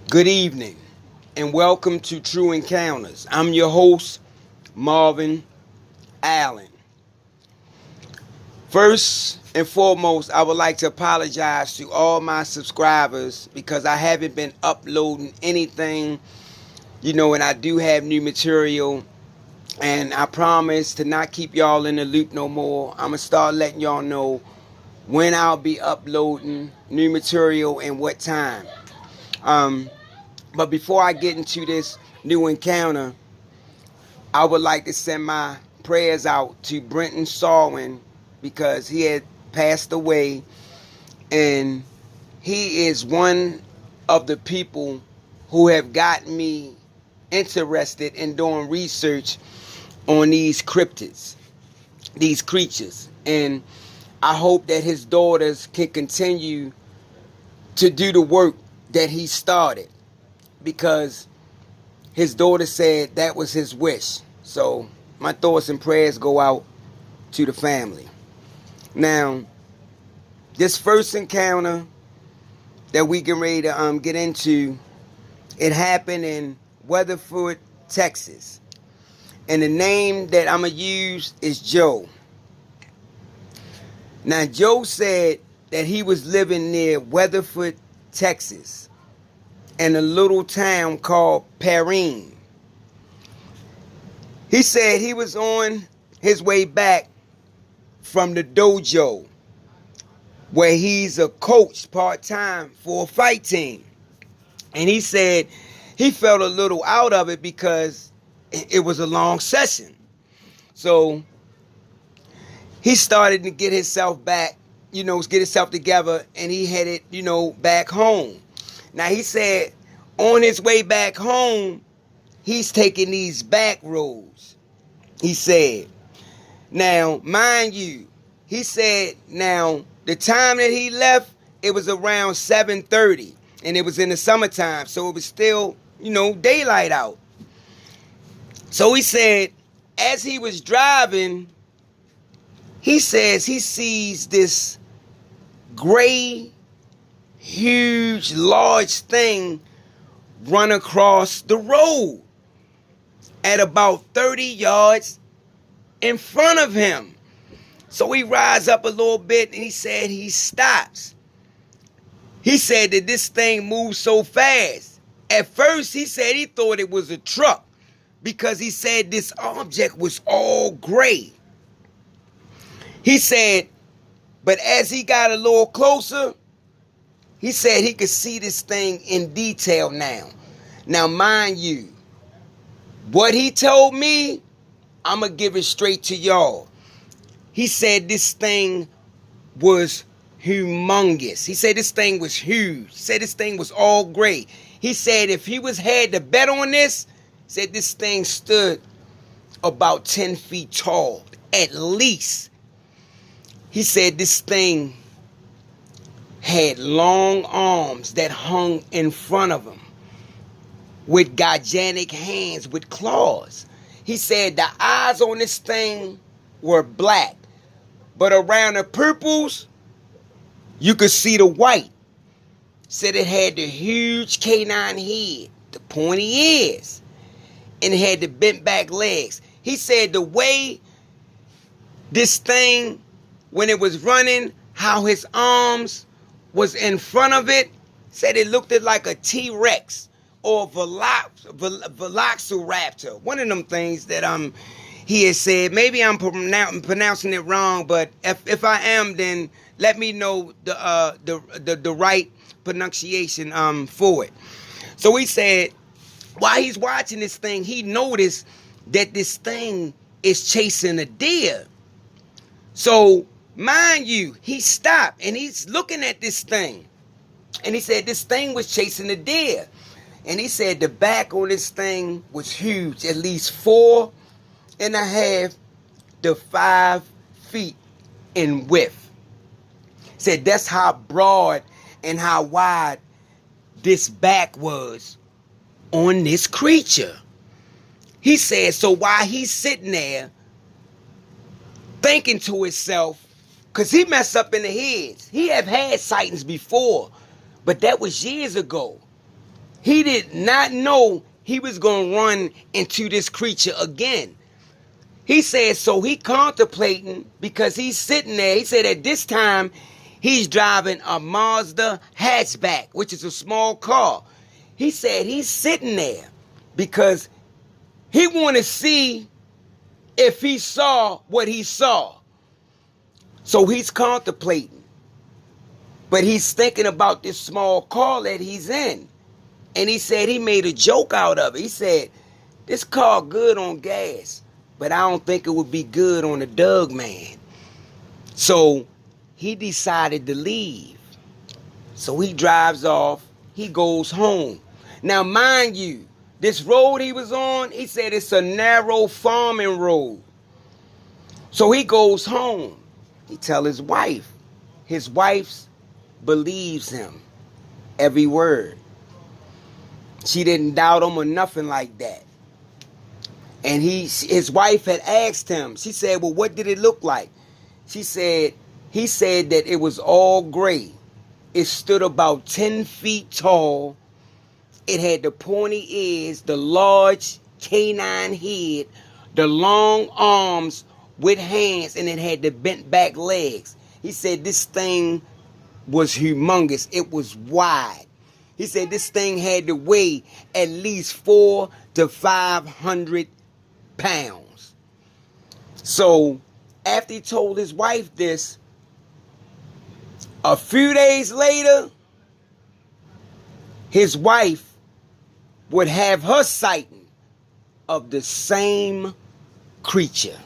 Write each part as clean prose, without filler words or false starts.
Good evening and welcome to True Encounters. I'm your host, Marvin Allen. First and foremost, I would like to apologize to all my subscribers because I haven't been uploading anything, and I do have new material. And I promise to not keep y'all in the loop no more. I'm going to start letting y'all know when I'll be uploading new material and what time. But before I get into this new encounter, I would like to send my prayers out to Brenton Sarwin because he had passed away, and he is one of the people who have gotten me interested in doing research on these cryptids, these creatures. And I hope that his daughters can continue to do the work that he started, because his daughter said that was his wish. So my thoughts and prayers go out to the family. Now, this first encounter that we get ready to get into, it happened in Weatherford, Texas. And the name that I'm going to use is Joe. Now, Joe said that he was living near Weatherford, Texas, in a little town called Perrine. He said he was on his way back from the dojo, where he's a coach part-time for a fight team. And he said he felt a little out of it because it was a long session. So he started to get himself back, get himself together, and he headed, back home. Now, he said on his way back home, he's taking these back roads, he said. Now, mind you, he said, now, the time that he left, it was around 7:30, and it was in the summertime, so it was still, daylight out. So he said, as he was driving, he says he sees this gray, huge, large thing run across the road at about 30 yards in front of him. So he rides up a little bit, and he said he stops. He said that this thing moves so fast. At first, he said he thought it was a truck because he said this object was all gray. He said, but as he got a little closer, he said he could see this thing in detail now. Now, mind you, what he told me, I'm going to give it straight to y'all. He said this thing was humongous. He said this thing was huge. He said this thing was all gray. He said if he had to bet on this, said this thing stood about 10 feet tall, at least. He said this thing had long arms that hung in front of him with gigantic hands with claws. He said the eyes on this thing were black, but around the pupils, you could see the white. Said it had the huge canine head, the pointy ears, and it had the bent back legs. He said the way this thing, when it was running, how his arms was in front of it, said it looked like a T-Rex or a Velociraptor. One of them things that he had said. Maybe I'm pronouncing it wrong, but if I am, then let me know the right pronunciation for it. So he said, while he's watching this thing, he noticed that this thing is chasing a deer. So, mind you, he stopped and he's looking at this thing. And he said this thing was chasing a deer. And he said the back on this thing was huge, at least 4.5 to 5 feet in width. Said that's how broad and how wide this back was on this creature. He said, so while he's sitting there thinking to himself, because he messed up in the heads. He have had sightings before, but that was years ago. He did not know he was going to run into this creature again. He said, so he contemplating, because he's sitting there. He said at this time, he's driving a Mazda hatchback, which is a small car. He said he's sitting there because he want to see if he saw what he saw. So he's contemplating. But he's thinking about this small car that he's in. And he said he made a joke out of it. He said, this car good on gas, but I don't think it would be good on a Doug man. So he decided to leave. So he drives off. He goes home. Now, mind you, this road he was on, he said it's a narrow farming road. So he goes home. He tell his wife. His wife believes him. Every word. She didn't doubt him or nothing like that. And his wife had asked him. She said, well, what did it look like? He said that it was all gray. It stood about 10 feet tall. It had the pointy ears, the large canine head, the long arms with hands, and it had the bent back legs. He said this thing was humongous. It was wide. He said this thing had to weigh at least 400 to 500 pounds. So after he told his wife this, a few days later, his wife would have her sighting of the same creature.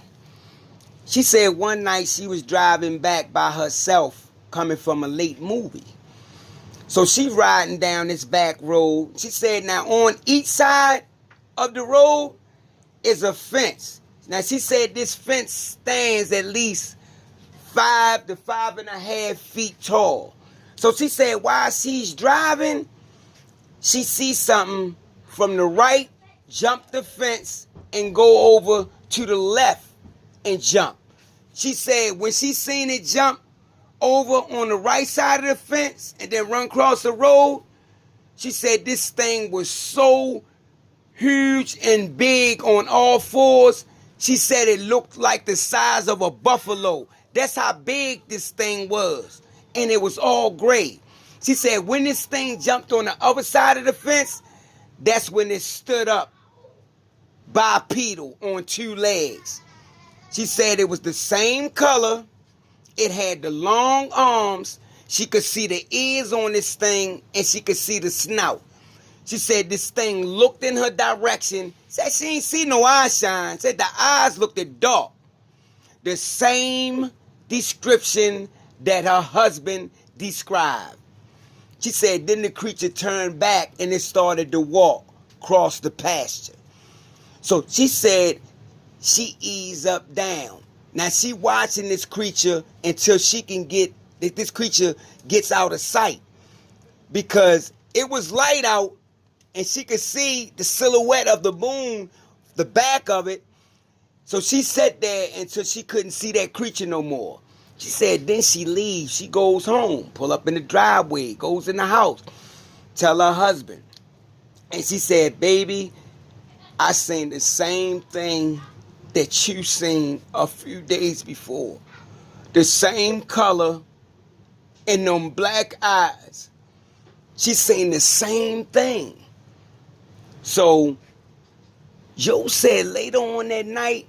She said one night she was driving back by herself coming from a late movie. So she riding down this back road. She said now on each side of the road is a fence. Now she said this fence stands at least 5 to 5.5 feet tall. So she said while she's driving, she sees something from the right, jump the fence, and go over to the left and jump. She said when she seen it jump over on the right side of the fence and then run across the road, she said this thing was so huge and big on all fours. She said it looked like the size of a buffalo. That's how big this thing was. And it was all gray. She said when this thing jumped on the other side of the fence, that's when it stood up bipedal on 2 legs. She said it was the same color. It had the long arms. She could see the ears on this thing, and she could see the snout. She said this thing looked in her direction. Said she ain't see no eye shine. Said the eyes looked dark. The same description that her husband described. She said then the creature turned back and it started to walk across the pasture. So she said she eased up down. Now she watching this creature until she can get, this creature gets out of sight. Because it was light out and she could see the silhouette of the moon, the back of it. So she sat there until she couldn't see that creature no more. She said then she leaves, she goes home, pull up in the driveway, goes in the house, tell her husband. And she said, baby, I seen the same thing that you seen a few days before. The same color and them black eyes. She seen the same thing. So Joe said later on that night,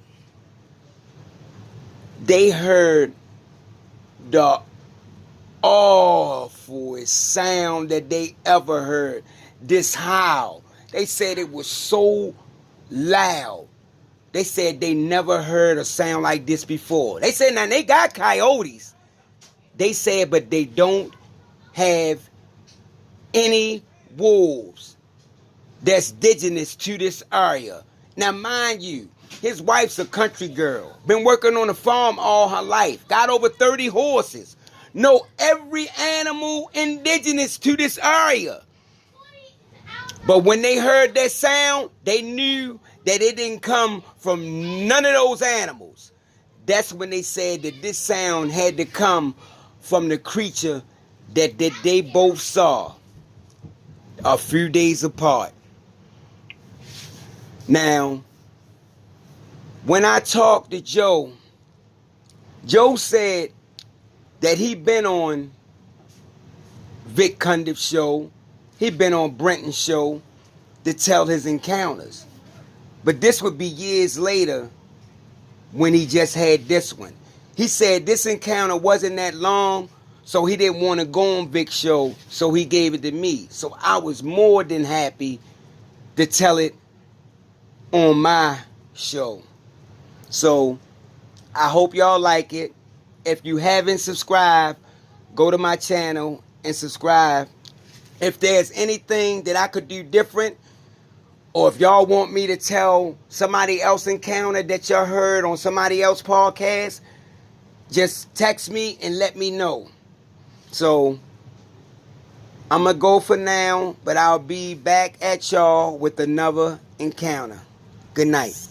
they heard the awfulest sound that they ever heard. This howl. They said it was so loud. They said they never heard a sound like this before. They said now they got coyotes. They said but they don't have any wolves that's indigenous to this area. Now mind you, his wife's a country girl. Been working on a farm all her life. Got over 30 horses. Know every animal indigenous to this area. But when they heard that sound, they knew that it didn't come from none of those animals. That's when they said that this sound had to come from the creature that they both saw. a few days apart. Now, when I talked to Joe, Joe said that he been on Vic Cundiff's show, he been on Brenton's show to tell his encounters. But this would be years later when he just had this one. He said this encounter wasn't that long, so he didn't want to go on Vic's show, so he gave it to me. So I was more than happy to tell it on my show. So I hope y'all like it. If you haven't subscribed, go to my channel and subscribe. If there's anything that I could do different, or if y'all want me to tell somebody else encounter that y'all heard on somebody else podcast, just text me and let me know. So I'm going to go for now, but I'll be back at y'all with another encounter. Good night.